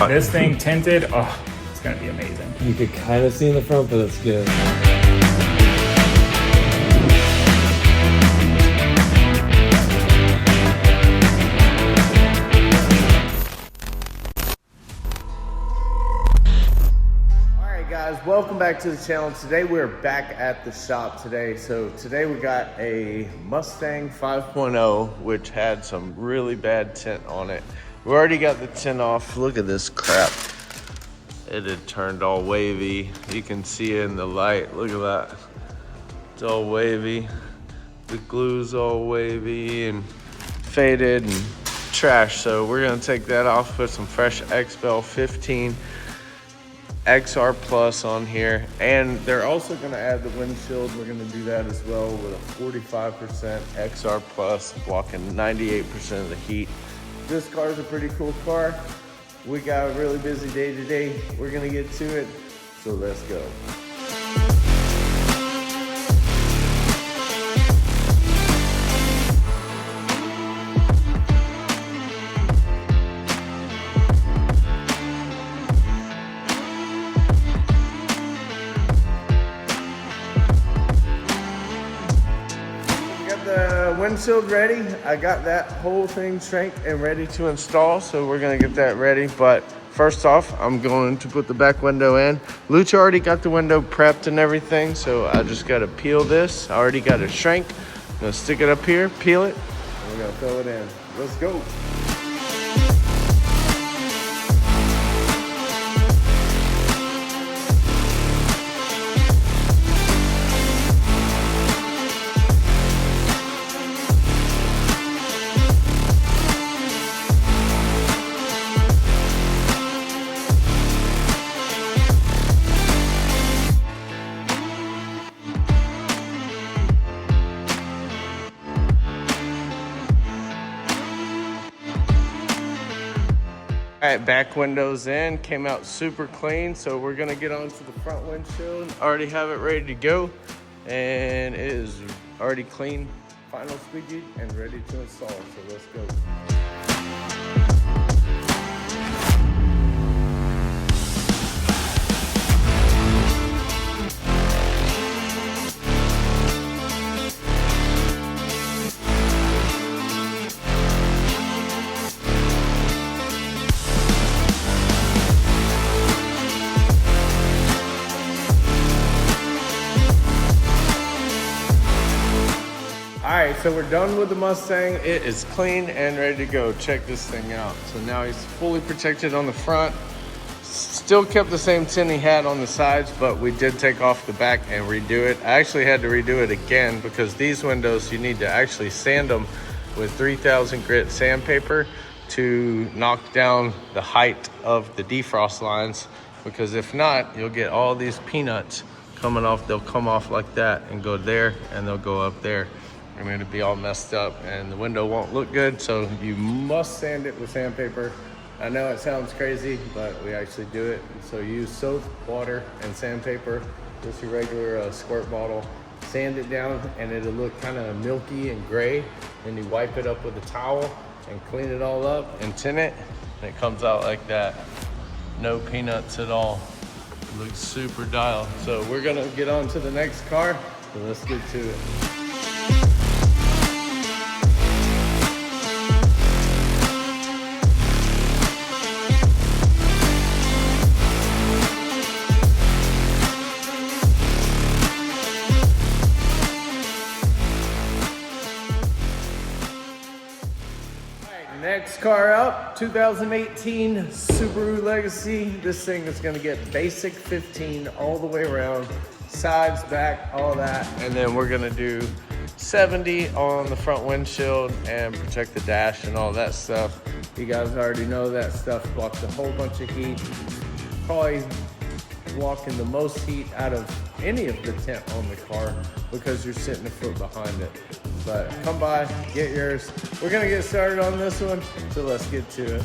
this thing tinted, oh, it's gonna be amazing. You could kind of see in the front, but it's good. Welcome back to the channel. Today we're back at the shop today. So today we got a Mustang 5.0 which had some really bad tint on it. We already got the tint off. Look at this crap. It had turned all wavy. You can see it in the light. Look at that. It's all wavy. The glue's all wavy and faded and trash. So we're gonna take that off, put some fresh XPEL 15 XR Plus on here, and they're also going to add the windshield. We're going to do that as well with a 45% XR Plus, blocking 98% of the heat. This car is a pretty cool car. We got a really busy day today. We're going to get to it, so let's go. Windshield ready. I got that whole thing shranked and ready to install, so we're gonna get that ready. But first off, I'm going to put the back window in. Lucha already got the window prepped and everything, so I just gotta peel this. I already got it shrank. I'm gonna stick it up here, peel it, and we're gonna fill it in. Let's go. All right, back windows in, came out super clean. So we're gonna get onto the front windshield. Already have it ready to go, and it is already clean, final squeegee, and ready to install. So let's go. All right, so we're done with the Mustang. It is clean and ready to go. Check this thing out. So now he's fully protected on the front. Still kept the same tint he had on the sides, but we did take off the back and redo it. I actually had to redo it again because these windows, you need to actually sand them with 3000 grit sandpaper to knock down the height of the defrost lines, because if not, you'll get all these peanuts coming off. They'll come off like that and go there, and they'll go up there. I mean, it'll be all messed up and the window won't look good, so you must sand it with sandpaper. I know it sounds crazy, but we actually do it. So use soap, water, and sandpaper, just your regular squirt bottle. Sand it down and it'll look kind of milky and gray. Then you wipe it up with a towel and clean it all up and tint it, and it comes out like that. No peanuts at all. It looks super dialed. So we're gonna get on to the next car, so let's get to it. Next car up, 2018 Subaru Legacy. This thing is gonna get basic 15 all the way around, sides, back, all that. And then we're gonna do 70 on the front windshield and protect the dash and all that stuff. You guys already know that stuff blocks a whole bunch of heat. Probably blocking the most heat out of any of the tint on the car because you're sitting a foot behind it. But come by, get yours. We're gonna get started on this one, so let's get to it.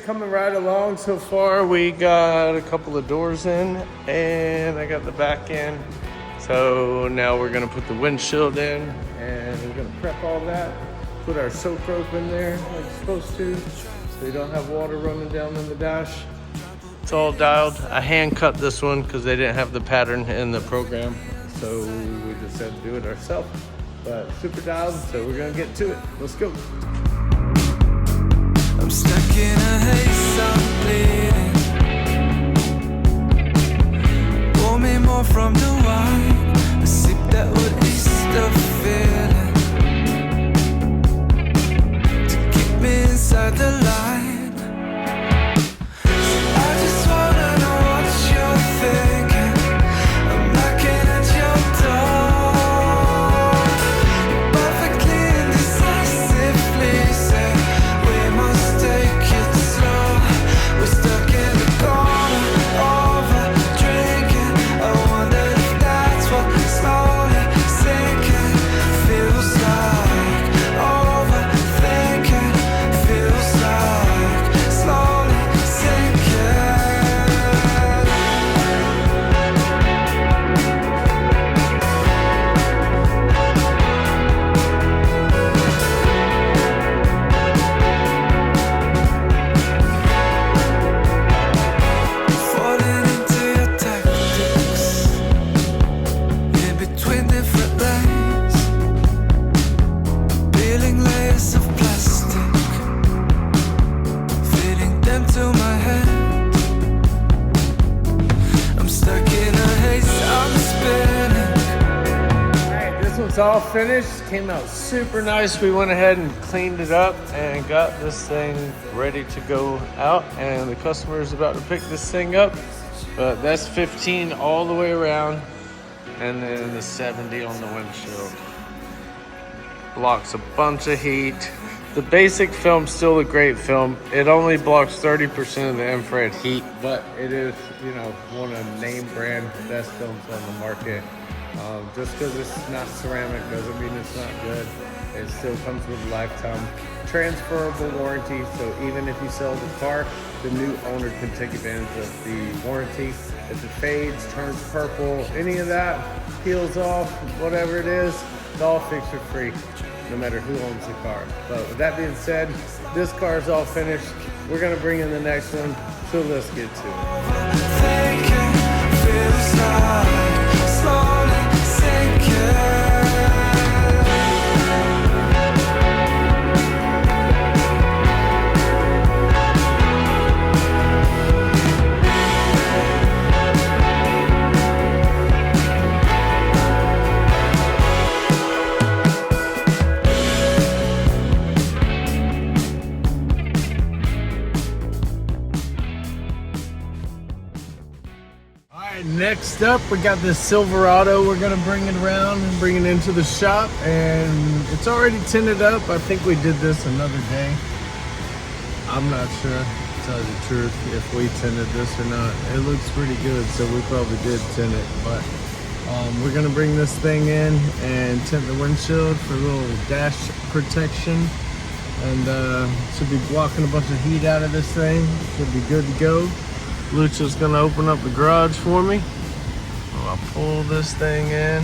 coming right along so far. We got a couple of doors in and I got the back in. So now we're gonna put the windshield in and we're gonna prep all that. Put our soak rope in there like it's supposed to, so you don't have water running down in the dash. It's all dialed. I hand cut this one because they didn't have the pattern in the program. So we just had to do it ourselves. But super dialed, so we're gonna get to it. Let's go. I'm stuck in a haze, I'm bleeding. Pour me more from the wine, a sip that would ease the feeling, to keep me inside the line. So I just wanna know what you're thinking. I'm knocking at your door. Perfectly indecisively say we must take it slow. We're stuck in the corner, over drinking. I wonder if that's what slowly sinking feels like. Overthinking feels like slowly sinking. Falling into your tactics, in between different lanes, peeling layers of plastic, feeding them to my head. I'm stuck in a haze, I'm spinning. Alright, this one's all finished. Came out super nice. We went ahead and cleaned it up and got this thing ready to go out. And the customer is about to pick this thing up. But that's 15 all the way around. And then the 70 on the windshield. Blocks a bunch of heat. The basic film's still a great film. It only blocks 30% of the infrared heat, but it is, you know, one of the name brand best films on the market. Just because it's not ceramic doesn't mean it's not good. It still comes with a lifetime transferable warranty. So even if you sell the car, the new owner can take advantage of the warranty. If it fades, turns purple, any of that, peels off, whatever it is, it's all fixed for free, no matter who owns the car. But with that being said, this car is all finished. We're gonna bring in the next one, so let's get to it. Thinking feels like slowly sinking. Alright, next up we got this Silverado. We're gonna bring it around and bring it into the shop, and it's already tinted up. I think we did this another day. I'm not sure, to tell you the truth, if we tinted this or not. It looks pretty good, so we probably did tint it, but we're gonna bring this thing in and tint the windshield for a little dash protection, and should be blocking a bunch of heat out of this thing. Should be good to go. Lucha's gonna open up the garage for me. I'll pull this thing in and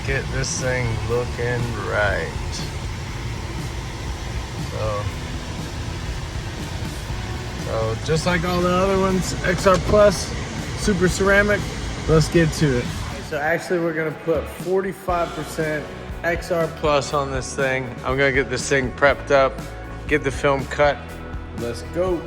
get this thing looking right. So just like all the other ones, XR Plus, super ceramic, let's get to it. So actually we're gonna put 45% XR Plus on this thing. I'm gonna get this thing prepped up, get the film cut. Let's go.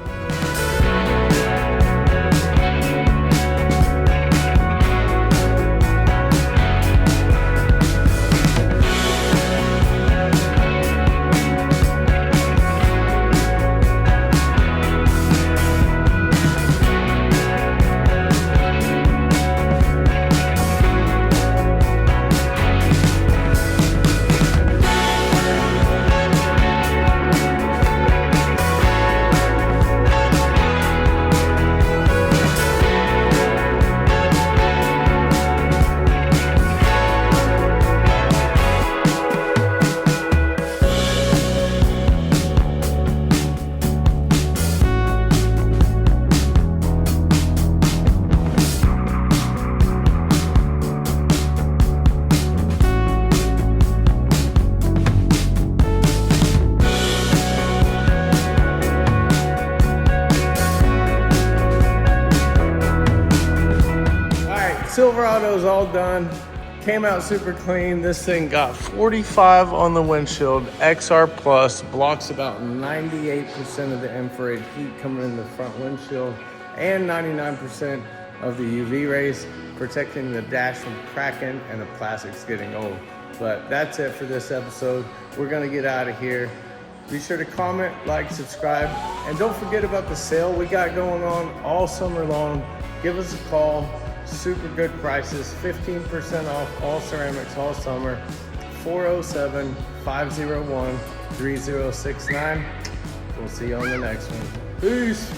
auto's all done. Came out super clean. This thing got 45 on the windshield. XR Plus blocks about 98% of the infrared heat coming in the front windshield and 99% of the UV rays, protecting the dash from cracking and the plastics getting old. But that's it for this episode. We're gonna get out of here. Be sure to comment, like, subscribe, and don't forget about the sale we got going on all summer long. Give us a call. Super good prices, 15% off all ceramics all summer. 407-501-3069. We'll see you on the next one. Peace.